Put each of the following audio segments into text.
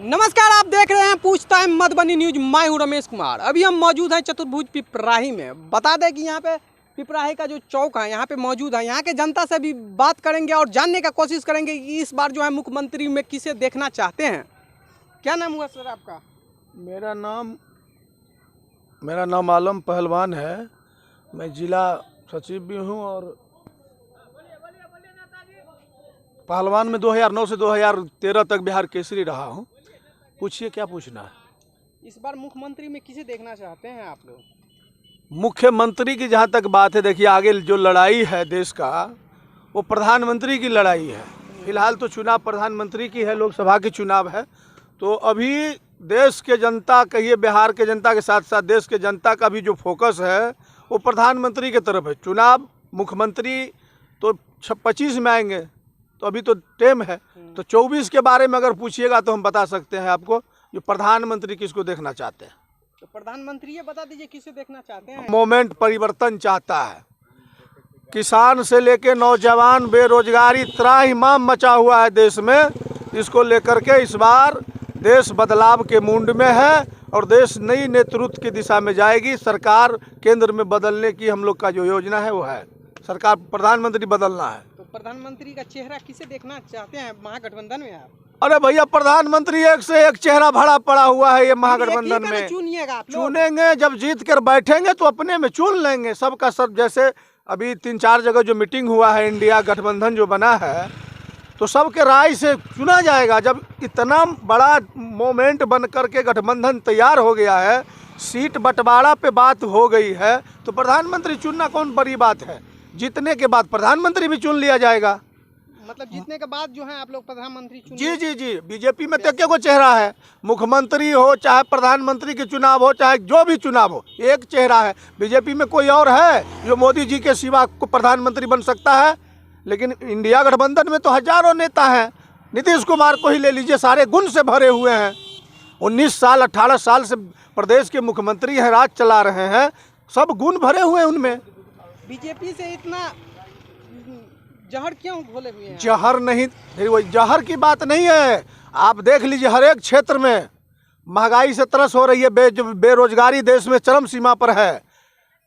नमस्कार, आप देख रहे हैं पूछता है मधुबनी न्यूज। मैं हूं रमेश कुमार। अभी हम मौजूद हैं चतुर्भुज पिपराही में। बता दें कि यहाँ पे पिपराही का जो चौक है यहाँ पे मौजूद है। यहाँ के जनता से भी बात करेंगे और जानने का कोशिश करेंगे कि इस बार जो है मुख्यमंत्री में किसे देखना चाहते हैं। क्या नाम हुआ सर आपका? मेरा नाम आलम पहलवान है। मैं जिला सचिव भी हूँ और पहलवान में 2009 से 2013 तक बिहार केसरी रहा हूँ। पूछिए क्या पूछना है। इस बार मुख्यमंत्री में किसे देखना चाहते हैं आप लोग? मुख्यमंत्री की जहाँ तक बात है, देखिए आगे जो लड़ाई है देश का वो प्रधानमंत्री की लड़ाई है। फिलहाल तो चुनाव प्रधानमंत्री की है, लोकसभा की चुनाव है। तो अभी देश के जनता, कहिए बिहार के जनता के साथ साथ देश के जनता का भी जो फोकस है वो प्रधानमंत्री की तरफ है। चुनाव मुख्यमंत्री तो 25 में आएंगे, तो अभी तो टाइम है। तो 24 के बारे में अगर पूछिएगा तो हम बता सकते हैं आपको, जो प्रधानमंत्री किसको देखना चाहते हैं। तो प्रधानमंत्री ये बता दीजिए किसे देखना चाहते हैं। मोमेंट परिवर्तन चाहता है। किसान से लेके नौजवान, बेरोजगारी त्राहिमाम मचा हुआ है देश में। इसको लेकर के इस बार देश बदलाव के मूड में है और देश नई नेतृत्व की दिशा में जाएगी। सरकार केंद्र में बदलने की हम लोग का जो योजना है वो है, सरकार प्रधानमंत्री बदलना है। तो प्रधानमंत्री का चेहरा किसे देखना चाहते हैं महागठबंधन में आप? अरे भैया, प्रधानमंत्री एक से एक चेहरा भरा पड़ा हुआ है ये महागठबंधन में। चुनिएगा आप लोग। चुनेंगे, जब जीत कर बैठेंगे तो अपने में चुन लेंगे सबका सब। जैसे अभी 3-4 जगह जो मीटिंग हुआ है, इंडिया गठबंधन जो बना है, तो सबके राय से चुना जाएगा। जब इतना बड़ा मोमेंट बन करके गठबंधन तैयार हो गया है, सीट बंटवारा पे बात हो गई है, तो प्रधानमंत्री चुनना कौन बड़ी बात है। जीतने के बाद प्रधानमंत्री भी चुन लिया जाएगा। मतलब जीतने के बाद जो है आप लोग प्रधानमंत्री चुन? जी। बीजेपी में तो को चेहरा है, मुख्यमंत्री हो चाहे प्रधानमंत्री के चुनाव हो चाहे जो भी चुनाव हो, एक चेहरा है। बीजेपी में कोई और है जो मोदी जी के सिवा को प्रधानमंत्री बन सकता है? लेकिन इंडिया गठबंधन में तो हजारों नेता हैं। नीतीश कुमार को ही ले लीजिए, सारे गुण से भरे हुए हैं। 19 साल 18 साल से प्रदेश के मुख्यमंत्री हैं, राज चला रहे हैं, सब गुण भरे हुए हैं उनमें। बीजेपी से इतना जहर क्यों घोले हुए हैं? जहर नहीं, वो जहर की बात नहीं है। आप देख लीजिए, हर एक क्षेत्र में महंगाई से तरस हो रही है, बेरोजगारी देश में चरम सीमा पर है,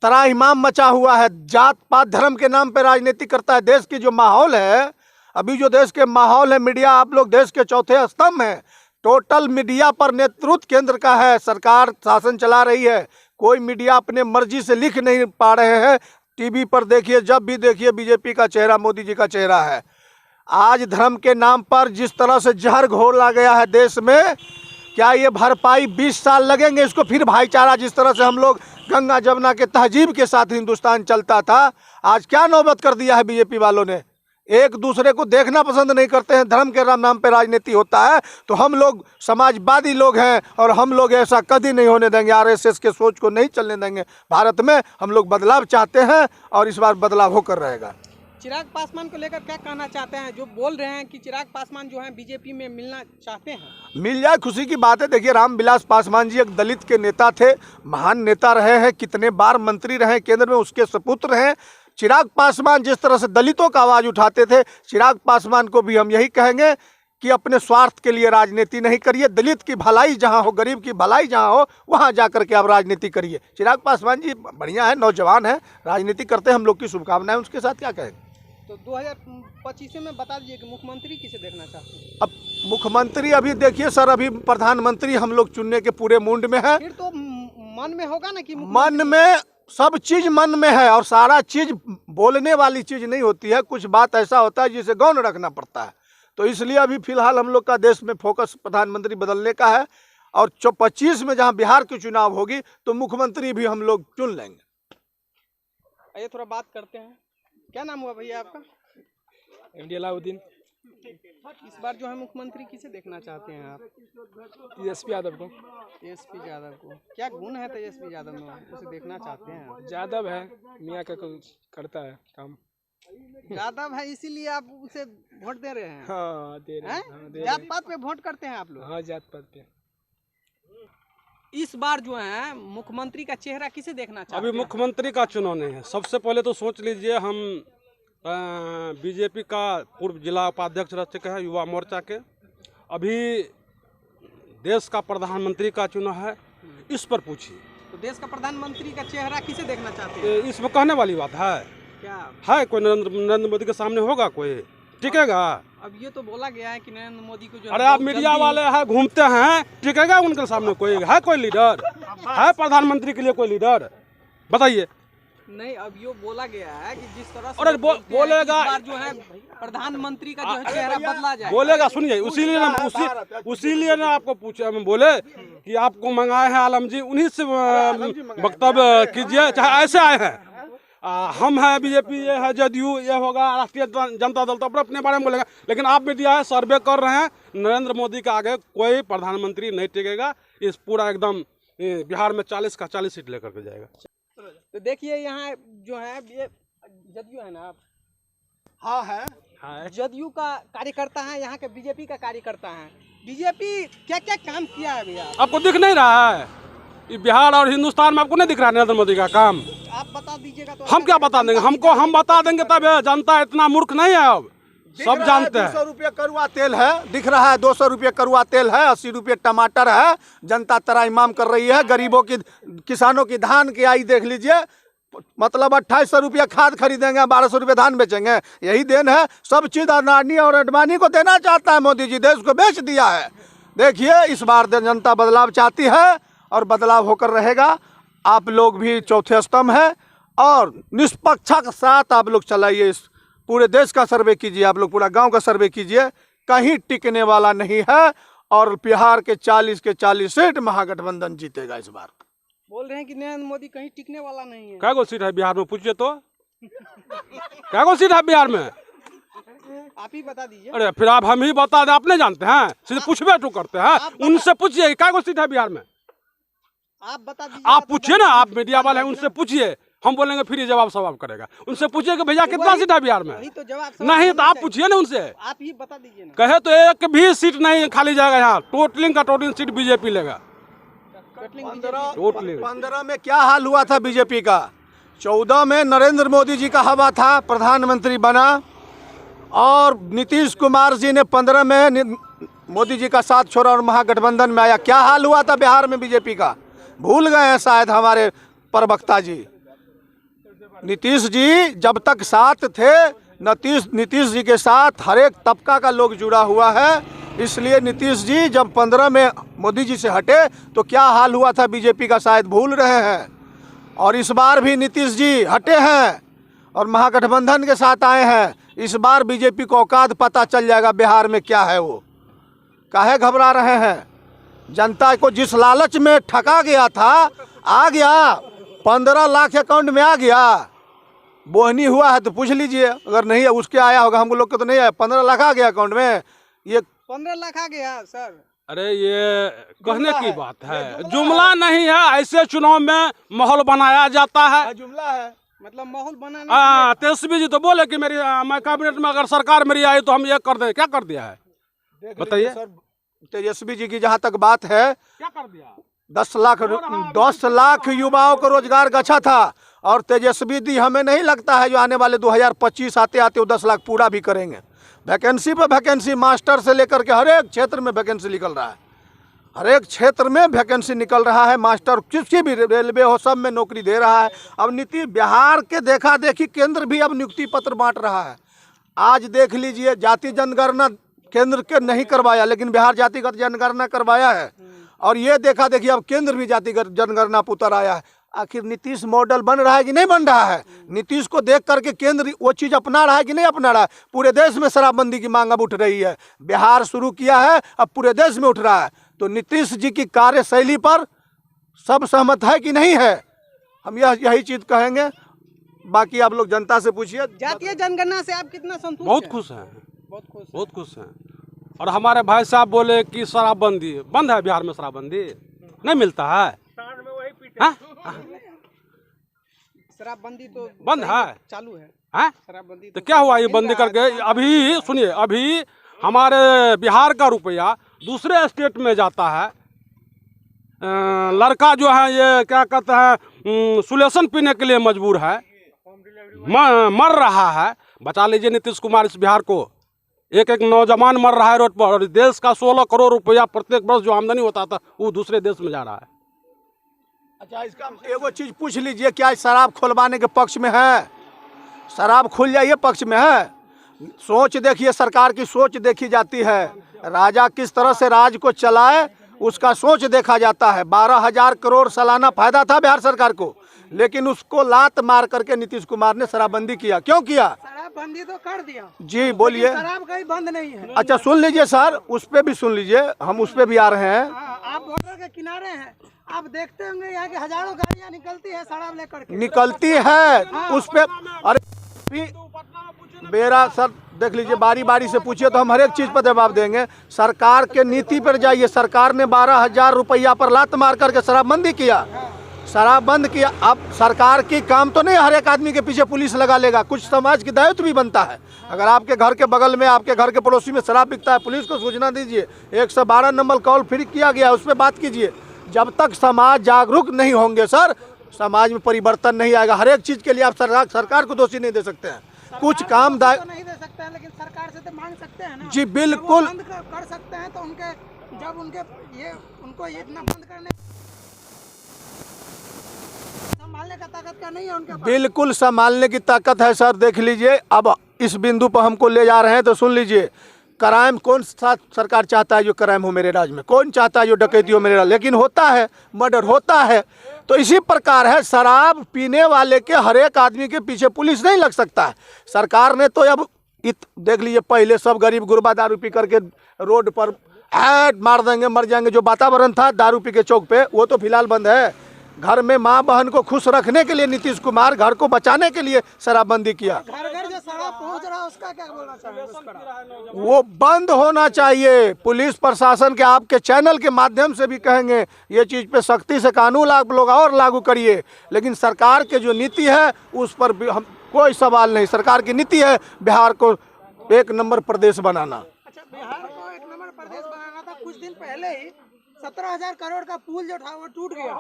त्राहिमाम मचा हुआ है। जात पात धर्म के नाम पर राजनीति करता है। देश की जो माहौल है, अभी जो देश के माहौल है, मीडिया, आप लोग देश के चौथे स्तंभ हैं। टोटल मीडिया पर नेतृत्व केंद्र का है, सरकार शासन चला रही है। कोई मीडिया अपने मर्जी से लिख नहीं पा रहे हैं। टीवी पर देखिए, जब भी देखिए बीजेपी का चेहरा, मोदी जी का चेहरा है। आज धर्म के नाम पर जिस तरह से जहर घोला गया है देश में, क्या ये भरपाई 20 साल लगेंगे इसको? फिर भाईचारा, जिस तरह से हम लोग गंगा जमुना के तहजीब के साथ हिंदुस्तान चलता था, आज क्या नौबत कर दिया है बीजेपी वालों ने। एक दूसरे को देखना पसंद नहीं करते हैं। धर्म के नाम पे राजनीति होता है। तो हम लोग समाजवादी लोग हैं और हम लोग ऐसा कभी नहीं होने देंगे। आरएसएस के सोच को नहीं चलने देंगे भारत में। हम लोग बदलाव चाहते हैं और इस बार बदलाव होकर रहेगा। चिराग पासवान को लेकर क्या कहना चाहते हैं? जो बोल रहे हैं कि चिराग पासवान जो है बीजेपी में मिलना चाहते हैं। मिल जाए, खुशी की बात है। देखिए, रामविलास पासवान जी एक दलित के नेता थे, महान नेता रहे हैं, कितने बार मंत्री रहे केंद्र में, उसके सपुत्र हैं। चिराग पासवान जिस तरह से दलितों का आवाज़ उठाते थे, चिराग पासवान को भी हम यही कहेंगे कि अपने स्वार्थ के लिए राजनीति नहीं करिए। दलित की भलाई जहां हो, गरीब की भलाई जहां हो, वहां जाकर के आप राजनीति करिए। चिराग पासवान जी बढ़िया है, नौजवान है, राजनीति करते हैं, हम लोग की शुभकामनाएं उसके साथ। क्या कहेंगे? तो 2025 में बता दीजिए कि मुख्यमंत्री किसे देखना चाहते हैं? अब मुख्यमंत्री अभी देखिए सर, अभी प्रधानमंत्री हम लोग चुनने के पूरे मूड में है। फिर तो मन में होगा ना कि मन में, सब चीज मन में है और सारा चीज बोलने वाली चीज नहीं होती है। कुछ बात ऐसा होता है जिसे गौण रखना पड़ता है। तो इसलिए अभी फिलहाल हम लोग का देश में फोकस प्रधानमंत्री बदलने का है। और 25 में जहां बिहार की चुनाव होगी तो मुख्यमंत्री भी हम लोग चुन लेंगे। आइए थोड़ा बात करते हैं। क्या नाम हुआ भैया आपका? एमडी अलाउद्दीन। इस बार जो है मुख्यमंत्री किसे देखना चाहते हैं आप? तेजस्वी यादव को। तेजस्वी यादव को क्या गुण है तेजस्वी यादव में, उसे देखना चाहते हैं आप? यादव है, मियाँ का कुछ करता है काम। यादव है इसीलिए आप उसे वोट दे रहे हैं? हाँ, दे रहे हैं। जात पात पे वोट करते हैं आप लोग? हाँ, जात पात पे। इस बार जो है मुख्यमंत्री का चेहरा किसे देखना चाहते हैं? अभी मुख्यमंत्री का चुनाव नहीं है। सबसे पहले तो सोच लीजिए, हम बीजेपी का पूर्व जिला उपाध्यक्ष रह चुके हैं युवा मोर्चा के। अभी देश का प्रधानमंत्री का चुनाव है, इस पर पूछिए। तो देश का प्रधानमंत्री का चेहरा किसे देखना चाहते हैं? ये इसमें कहने वाली बात है? क्या है कोई नरेंद्र मोदी के सामने होगा कोई टिकेगा? अब ये तो बोला गया है कि नरेंद्र मोदी को जो है अरे आप बहुत मीडिया जल्दी- वाले हैं, घूमते हैं, टिकेगा उनके सामने कोई? है कोई लीडर? है प्रधानमंत्री के लिए कोई लीडर? बताइए। नहीं, अब ये बोला गया है कि जिस तरह से अरे लोग बोलते हैं कि बोलेगा। इस बार जो है प्रधानमंत्री का जो है चेहरा बदला जाए। बोलेगा, सुनिए, उसीलिए ना आपको पूछे, हम बोले कि आपको मंगाए हैं आलम जी, उन्हीं से वक्तव्य कीजिए, चाहे ऐसे आए हैं। हम हैं बीजेपी, ये है जदयू, ये होगा राष्ट्रीय जनता दल, तो अपने बारे में बोलेगा। लेकिन आप मीडिया है, सर्वे कर रहे हैं, नरेंद्र मोदी के आगे कोई प्रधानमंत्री नहीं टिकेगा। इस पूरा एकदम बिहार में 40 का 40 सीट लेकर के जाएगा। तो देखिए यहाँ जो है ये जदयू है ना, आप हाँ है। जदयू का कार्यकर्ता है, यहाँ के बीजेपी का कार्यकर्ता है। बीजेपी क्या क्या काम किया है भैया? आपको दिख नहीं रहा है? ये बिहार और हिंदुस्तान में आपको नहीं दिख रहा है नरेंद्र मोदी का काम? आप बता दीजिएगा तो। हम क्या बता देंगे? हम बता देंगे तब जनता इतना मूर्ख नहीं है, अब सब जानते हैं। 200 रुपये करुआ तेल है, दिख रहा है 200 रुपये करुआ तेल है, 80 रुपये टमाटर है। जनता तराईमाम कर रही है। गरीबों की, किसानों की धान की आई देख लीजिए, मतलब 2800 रुपये खाद खरीदेंगे, 1200 रुपये धान बेचेंगे। यही देन है। सब चीज़ अडानी और अडवाणी को देना चाहता है मोदी जी, देश को बेच दिया है। देखिए इस बार जनता बदलाव चाहती है और बदलाव होकर रहेगा। आप लोग भी चौथे स्तंभ है और निष्पक्षता के साथ आप लोग चलाइए। इस पूरे देश का सर्वे कीजिए, आप लोग पूरा गांव का सर्वे कीजिए, कहीं टिकने वाला नहीं है। और बिहार के 40 के 40 सीट महागठबंधन जीतेगा इस बार। बोल रहे हैं कि नरेंद्र मोदी कहीं टिकने वाला नहीं है। क्या गो सीट है बिहार में? पूछिए तो, क्या गो सीट है बिहार में? आप ही बता दीजिए। अरे फिर आप हम ही बता दें, आप नहीं जानते हैं, सीधे पूछबे तो करते हैं। उनसे पूछिए क्या गो सीट है बिहार में? आप बता दीजिए। आप पूछिए ना, आप मीडिया वाले हैं, उनसे पूछिए। हम बोलेंगे फिर ये जवाब सवाब करेगा। उनसे पूछिए कि भैया कितना सीट है बिहार में? वही तो जवाब नहीं तो आप पूछिए ना उनसे। आप ही बता दीजिए ना। कहे तो एक भी सीट नहीं खाली जाएगा यहाँ, टोटलिंग का टोटलिंग सीट बीजेपी लेगा। टोटली 15 में क्या हाल हुआ था बीजेपी का? 14 में नरेंद्र मोदी जी का हवा था, प्रधानमंत्री बना। और नीतीश कुमार जी ने 15 में मोदी जी का साथ छोड़ा और महागठबंधन में आया। क्या हाल हुआ था बिहार में बीजेपी का? भूल गए हैं शायद हमारे प्रवक्ता जी। नीतीश जी जब तक साथ थे, नीतीश जी के साथ हर एक तबका का लोग जुड़ा हुआ है। इसलिए नीतीश जी जब 15 में मोदी जी से हटे तो क्या हाल हुआ था बीजेपी का शायद भूल रहे हैं। और इस बार भी नीतीश जी हटे हैं और महागठबंधन के साथ आए हैं। इस बार बीजेपी को औकात पता चल जाएगा बिहार में क्या है वो। काहे घबरा रहे हैं? जनता को जिस लालच में ठगा गया था, आ गया। 15 लाख अकाउंट में आ गया। बोहनी हुआ है तो पूछ लीजिए, अगर नहीं है उसके आया होगा, हम लोग के तो नहीं आया। 15 लाख आ गया अकाउंट में। ये 15 लाख आ गया सर। अरे ये कहने की बात है, जुमला नहीं है। ऐसे चुनाव में माहौल बनाया जाता है। जुमला है, मतलब माहौल बनाना। तेजस्वी जी तो बोले कि मेरी मैं कैबिनेट में अगर सरकार मेरी आई तो हम ये कर दें। क्या कर दिया है बताइए? सर तेजस्वी जी की जहाँ तक बात है, क्या कर दिया? 10 लाख युवाओं को रोजगार गछा था। और तेजस्वी जी हमें नहीं लगता है जो आने वाले 2025 आते आते वो 10 लाख पूरा भी करेंगे। वैकेंसी पे वैकेंसी, मास्टर से लेकर के हर एक क्षेत्र में वैकेंसी निकल रहा है। हर एक क्षेत्र में वैकेंसी निकल रहा है। मास्टर किसी भी रेलवे हो, सब में नौकरी दे रहा है। अब नीति बिहार के देखा देखी केंद्र भी अब नियुक्ति पत्र बांट रहा है। आज देख लीजिए, जाति जनगणना केंद्र के नहीं करवाया, लेकिन बिहार जातिगत जनगणना करवाया है। और ये देखा देखिए अब केंद्र भी जातिगत जनगणना पर उतर आया है। आखिर नीतीश मॉडल बन रहा है कि नहीं बन रहा है? नीतीश को देख करके केंद्र वो चीज़ अपना रहा है कि नहीं अपना रहा है? पूरे देश में शराबबंदी की मांग अब उठ रही है। बिहार शुरू किया है, अब पूरे देश में उठ रहा है। तो नीतीश जी की कार्यशैली पर सब सहमत है कि नहीं है? हम यही चीज़ कहेंगे। बाकी आप लोग जनता से पूछिए। जातीय जनगणना से आप कितना संतुष्ट बहुत हैं? खुश हैं, बहुत खुश। बहुत खुश हैं। और हमारे भाई साहब बोले कि शराबबंदी बंद है बिहार में, शराबबंदी नहीं मिलता है। हाँ? शराबबंदी तो बंद है, चालू है। हाँ? शराबबंदी तो क्या हुआ ये बंद करके? अभी सुनिए, अभी हमारे बिहार का रुपया दूसरे स्टेट में जाता है। लड़का जो है ये क्या कहते हैं, सुलेशन पीने के लिए मजबूर है, मर रहा है। बचा लीजिए नीतीश कुमार इस बिहार को। एक एक नौजवान मर रहा है रोड पर, और देश का 16 करोड़ रुपया प्रत्येक वर्ष जो आमदनी होता था वो दूसरे देश में जा रहा है। अच्छा, इसका एगो चीज पूछ लीजिए, क्या शराब खुलवाने के पक्ष में है? शराब खुल जाइए पक्ष में है? सोच देखिए, सरकार की सोच देखी जाती है। राजा किस तरह से राज को चलाए उसका सोच देखा जाता है। 12,000 करोड़ सालाना फायदा था बिहार सरकार को, लेकिन उसको लात मार करके नीतीश कुमार ने शराबबंदी किया। क्यों किया? शराबबंदी तो कर दिया जी बोलिए। शराब कहीं बंद नहीं है। अच्छा सुन लीजिए सर, उस पे भी सुन लीजिए, हम उस पे भी आ रहे हैं। आप बॉर्डर के किनारे हैं, आप देखते होंगे यहाँ के हजारों गाड़ियाँ निकलती है शराब लेकर के। निकलती है उस पे। अरे बेरा सर देख लीजिए, बारी बारी से पूछिए तो हम हर एक चीज पर जवाब देंगे। सरकार के नीति पर जाइए। सरकार ने 12,000 रुपया पर लात मार करके शराबबंदी किया, शराब बंद किया। अब सरकार की काम तो नहीं हर एक आदमी के पीछे पुलिस लगा लेगा, कुछ समाज की दायित्व भी बनता है। अगर आपके घर के बगल में, आपके घर के पड़ोसी में शराब बिकता है, पुलिस को सूचना दीजिए। 112 नंबर कॉल फ्री किया गया, उस पर बात कीजिए। जब तक समाज जागरूक नहीं होंगे सर, समाज में परिवर्तन नहीं आएगा। हर एक चीज के लिए आप सरकार को दोषी नहीं दे सकते हैं। कुछ काम तो नहीं दे सकते हैं, लेकिन सरकार से तो मांग सकते हैं ना। जी बिल्कुल बंद कर सकते हैं। तो उनके जब उनको ये इतना बंद करने संभालने का ताकत क्या नहीं है उनके पास? बिल्कुल संभालने की ताकत है सर। देख लीजिए, अब इस बिंदु पर हमको ले जा रहे हैं तो सुन लीजिए। क्राइम कौन सा सरकार चाहता है जो क्राइम हो मेरे राज्य में? कौन चाहता है जो डकैती हो मेरे राज्य? लेकिन होता है, मर्डर होता है। तो इसी प्रकार है, शराब पीने वाले के हर एक आदमी के पीछे पुलिस नहीं लग सकता है। सरकार ने तो अब देख लीजिए, पहले सब गरीब गुरबा दारू पी करके रोड पर मार देंगे, मर जाएंगे। जो वातावरण था दारू पी के चौक पे, वो तो फिलहाल बंद है। घर में माँ बहन को खुश रखने के लिए नीतीश कुमार घर को बचाने के लिए शराबबंदी किया। घर घर जो शराब पहुंच रहा है उसका क्या बोलना चाहिए? वो बंद होना चाहिए। पुलिस प्रशासन के आपके चैनल के माध्यम से भी कहेंगे, ये चीज़ पे सख्ती से कानून आप लोग और लागू करिए। लेकिन सरकार के जो नीति है उस पर भी हम कोई सवाल नहीं। सरकार की नीति है बिहार को 1 नंबर प्रदेश बनाना। अच्छा, बिहार को 1 नंबर प्रदेश बनाना था। कुछ दिन पहले ही 17,000 करोड़ का पुल जो था वो टूट गया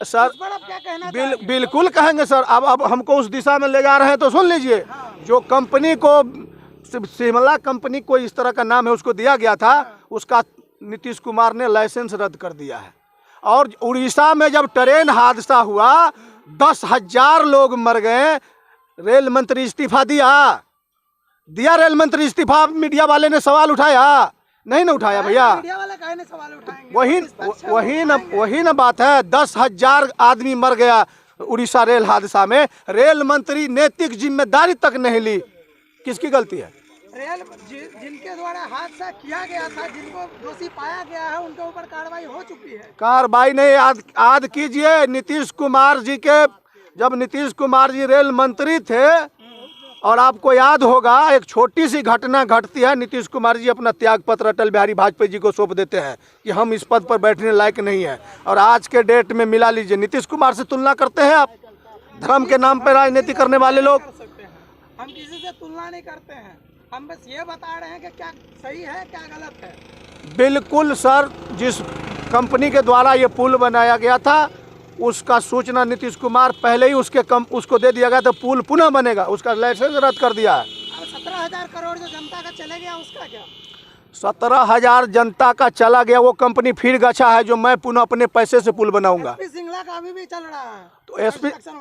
सर। उस पर आप क्या कहना बिल्कुल कहेंगे सर। अब हमको उस दिशा में ले जा रहे हैं तो सुन लीजिए। जो कंपनी को, शिमला कंपनी को इस तरह का नाम है उसको दिया गया था, उसका नीतीश कुमार ने लाइसेंस रद्द कर दिया है। और उड़ीसा में जब ट्रेन हादसा हुआ, 10,000 लोग मर गए। रेल मंत्री इस्तीफा दिया रेल मंत्री इस्तीफा। मीडिया वाले ने सवाल उठाया? नहीं ना उठाया भैया। मीडिया वाले काहे ने सवाल उठाएंगे? वही ना बात है। 10,000 आदमी मर गया उड़ीसा रेल हादसा में। रेल मंत्री नैतिक जिम्मेदारी तक नहीं ली। किसकी गलती है? रेल जिनके द्वारा हादसा किया गया था, जिनको दोषी पाया गया है, उनके ऊपर कार्रवाई हो चुकी है। कार्रवाई नहीं, याद कीजिए नीतीश कुमार जी के, जब नीतीश कुमार जी रेल मंत्री थे, और आपको याद होगा एक छोटी सी घटना घटती है। नीतीश कुमार जी अपना त्याग पत्र अटल बिहारी वाजपेयी जी को सौंप देते हैं कि हम इस पद पर बैठने लायक नहीं है। और आज के डेट में मिला लीजिए, नीतीश कुमार से तुलना करते हैं आप? धर्म के नाम पर राजनीति करने वाले लोग। हम किसी से तुलना नहीं करते हैं, हम बस ये बता रहे हैं कि क्या सही है क्या गलत है। बिल्कुल सर, जिस कंपनी के द्वारा ये पुल बनाया गया था उसका सूचना नीतीश कुमार पहले ही उसको दे दिया गया, तो पुल पुनः बनेगा। उसका लाइसेंस रद्द कर दिया है। 17,000 करोड़ जो जनता का चले गया उसका क्या? 17,000 जनता का चला गया, वो कंपनी फिर गछा है जो मैं पुनः अपने पैसे से पुल बनाऊंगा। एसपी सिंगला का अभी भी चल रहा है। तो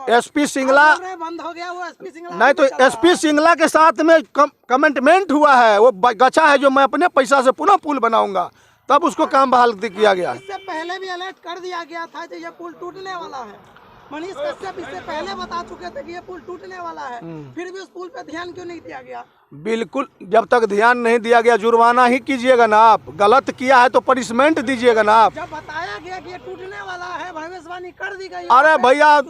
एसपी सिंगला बंद हो गया, वो एसपी सिंगला नहीं, तो एसपी सिंगला के साथ में कमिटमेंट हुआ है। वो गछा है जो मैं अपने पैसा से पुनः पुल बनाऊंगा, तब उसको काम बहाल किया गया। इससे पहले भी अलर्ट कर दिया गया था कि ये पुल टूटने वाला है। मनीष कश्यप इससे पहले बता चुके थे कि ये पुल टूटने वाला है, फिर भी उस पुल पे ध्यान क्यों नहीं दिया गया? बिल्कुल, जब तक ध्यान नहीं दिया गया जुर्माना ही कीजिएगा ना आप। गलत किया है तो पनिशमेंट दीजिएगा ना आप। जब बताया गया कि ये टूटने वाला है, भविष्यवाणी कर दी गई। अरे भैया,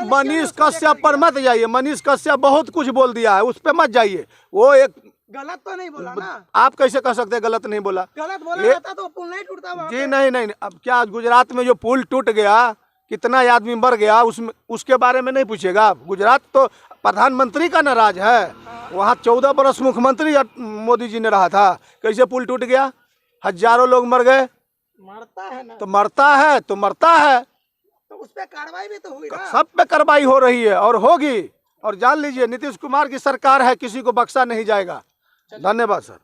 मनीष कश्यप पर मत जाइए। मनीष कश्यप बहुत कुछ बोल दिया है, उस पर मत जाइए। वो एक गलत तो नहीं बोला ना। आप कैसे कह सकते हैं गलत नहीं बोला? गलत बोला रहता तो पुल नहीं टूटता। जी नहीं। अब क्या गुजरात में जो पुल टूट गया, कितना आदमी मर गया, उसके बारे में नहीं पूछेगा? गुजरात तो प्रधानमंत्री का न राज है। वहाँ 14 बरस मुख्यमंत्री मोदी जी ने रहा था। कैसे पुल टूट गया? हजारों लोग मर गए। मरता है ना, तो मरता है तो उस पर कार्रवाई भी तो हुई ना। सब पे कार्रवाई हो रही है और होगी। और जान लीजिए, नीतीश कुमार की सरकार है, किसी को बख्शा नहीं जाएगा। धन्यवाद सर।